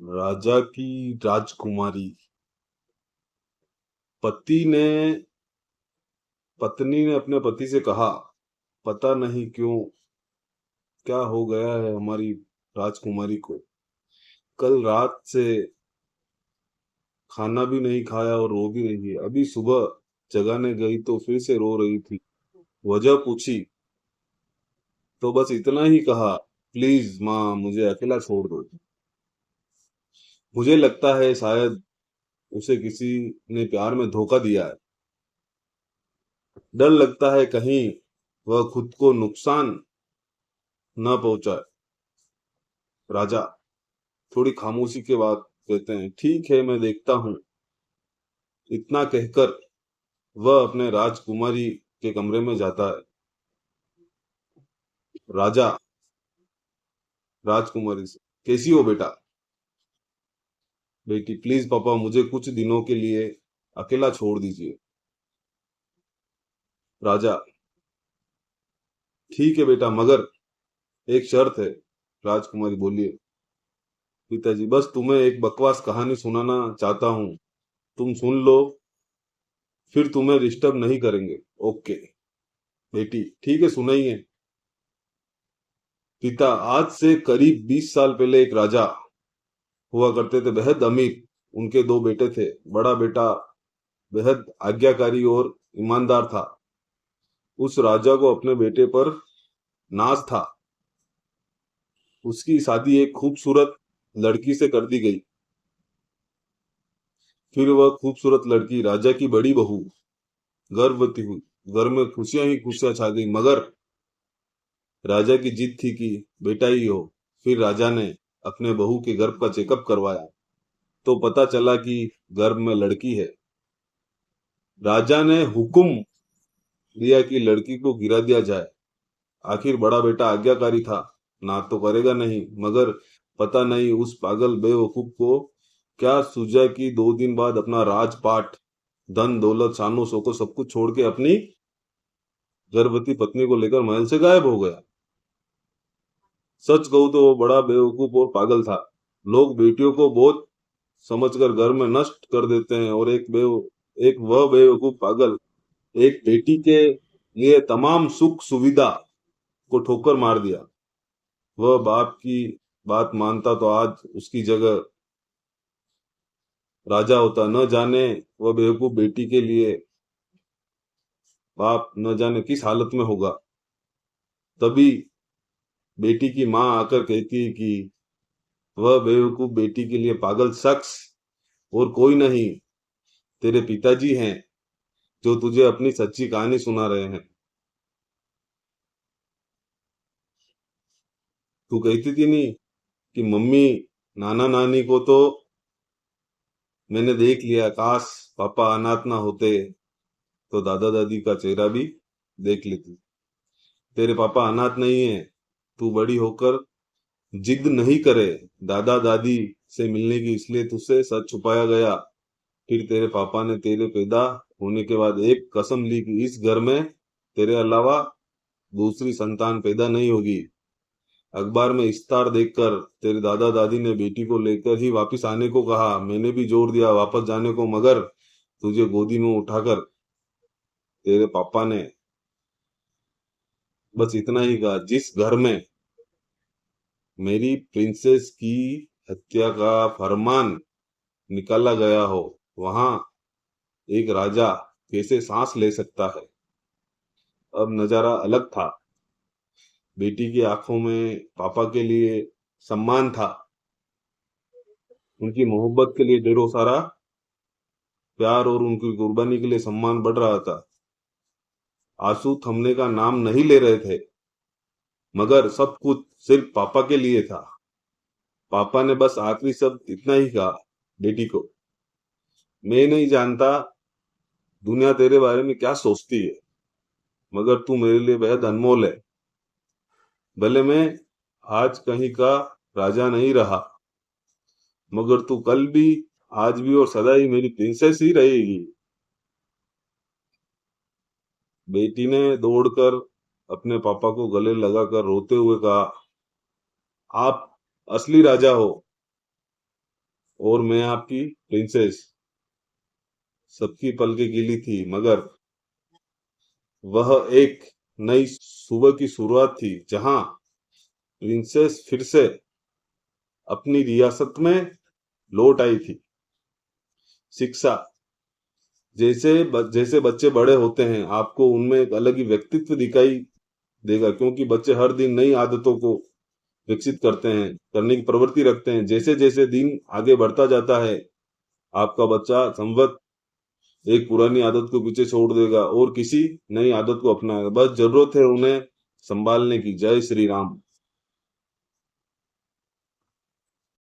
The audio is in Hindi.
राजा की राजकुमारी। पति ने पत्नी ने अपने पति से कहा, पता नहीं क्यों क्या हो गया है हमारी राजकुमारी को। कल रात से खाना भी नहीं खाया और रो भी रही है। अभी सुबह जगाने गई तो फिर से रो रही थी। वजह पूछी तो बस इतना ही कहा, प्लीज माँ मुझे अकेला छोड़ दो। मुझे लगता है शायद उसे किसी ने प्यार में धोखा दिया है। डर लगता है कहीं वह खुद को नुकसान न पहुंचाए। राजा थोड़ी खामोशी के बाद कहते हैं, ठीक है मैं देखता हूँ। इतना कहकर वह अपने राजकुमारी के कमरे में जाता है। राजा राजकुमारी से, कैसी हो बेटा? बेटी, प्लीज पापा मुझे कुछ दिनों के लिए अकेला छोड़ दीजिए। राजा, ठीक है बेटा, मगर एक शर्त है। राजकुमारी बोलिए। पिताजी, बस तुम्हें एक बकवास कहानी सुनाना चाहता हूँ, तुम सुन लो, फिर तुम्हें डिस्टर्ब नहीं करेंगे। ओके बेटी, ठीक है सुनाइए। पिता, आज से करीब 20 साल पहले एक राजा हुआ करते थे, बेहद अमीर। उनके दो बेटे थे। बड़ा बेटा बेहद आज्ञाकारी और ईमानदार था। उस राजा को अपने बेटे पर नाज था। उसकी शादी एक खूबसूरत लड़की से कर दी गई। फिर वह खूबसूरत लड़की राजा की बड़ी बहू गर्भवती हुई। घर में खुशियां ही खुशियां छा गई, मगर राजा की जिद थी कि बेटा ही हो। फिर राजा ने अपने बहू के गर्भ का चेकअप करवाया तो पता चला कि गर्भ में लड़की है। राजा ने हुक्म दिया कि लड़की को गिरा दिया जाए। आखिर बड़ा बेटा आज्ञाकारी था, ना तो करेगा नहीं। मगर पता नहीं उस पागल बेवकूफ को क्या सूझा कि 2 दिन बाद अपना राजपाट, धन दौलत, शानो शौकत सब कुछ छोड़ के अपनी गर्भवती पत्नी को लेकर महल से गायब हो गया। सच कहूं तो वो बड़ा बेवकूफ और पागल था। लोग बेटियों को बहुत समझकर घर में नष्ट कर देते हैं, और एक वह बेवकूफ पागल एक बेटी के लिए तमाम सुख सुविधा को ठोकर मार दिया। वह बाप की बात मानता तो आज उसकी जगह राजा होता। न जाने वह बेवकूफ बेटी के लिए बाप न जाने किस हालत में होगा। तभी बेटी की माँ आकर कहती है कि वह बेवकूफ बेटी के लिए पागल शख्स और कोई नहीं, तेरे पिताजी हैं जो तुझे अपनी सच्ची कहानी सुना रहे हैं। तू कहती थी नहीं कि मम्मी नाना नानी को तो मैंने देख लिया, काश पापा अनाथ ना होते तो दादा दादी का चेहरा भी देख लेती। तेरे पापा अनाथ नहीं है। तू बड़ी होकर जिद नहीं करे दादा दादी से मिलने की, इसलिए तुझसे सच छुपाया गया। फिर तेरे पापा ने तेरे पैदा होने के बाद एक कसम ली कि इस घर में तेरे अलावा दूसरी संतान पैदा नहीं होगी। अखबार में इश्तार देखकर तेरे दादा दादी ने बेटी को लेकर ही वापस आने को कहा। मैंने भी जोर दिया वापस जाने को, मगर तुझे गोदी में उठाकर तेरे पापा ने बस इतना ही कहा, जिस घर में मेरी प्रिंसेस की हत्या का फरमान निकाला गया हो, वहां एक राजा कैसे सांस ले सकता है। अब नजारा अलग था। बेटी की आंखों में पापा के लिए सम्मान था। उनकी मोहब्बत के लिए ढेरों सारा प्यार, और उनकी कुर्बानी के लिए सम्मान बढ़ रहा था। आंसू थमने का नाम नहीं ले रहे थे, मगर सब कुछ सिर्फ पापा के लिए था। पापा ने बस आखिरी शब्द इतना ही कहा, बेटी को, मैं नहीं जानता दुनिया तेरे बारे में क्या सोचती है, मगर तू मेरे लिए बेहद अनमोल है। भले मैं आज कहीं का राजा नहीं रहा, मगर तू कल भी, आज भी और सदा ही मेरी प्रिंसेस ही रहेगी। बेटी ने दौड़कर अपने पापा को गले लगाकर रोते हुए कहा, आप असली राजा हो। और मैं आपकी प्रिंसेस। सबकी पलकें गीली थी, मगर वह एक नई सुबह की शुरुआत थी, जहां प्रिंसेस फिर से अपनी रियासत में लौट आई थी। शिक्षा। जैसे बच्चे बड़े होते हैं, आपको उनमें एक अलग ही व्यक्तित्व दिखाई देगा, क्योंकि बच्चे हर दिन नई आदतों को विकसित करने की प्रवृत्ति रखते हैं। जैसे जैसे दिन आगे बढ़ता जाता है, आपका बच्चा संवत एक पुरानी आदत को पीछे छोड़ देगा और किसी नई आदत को अपनाएगा। बस जरूरत है उन्हें संभालने की। जय श्री राम।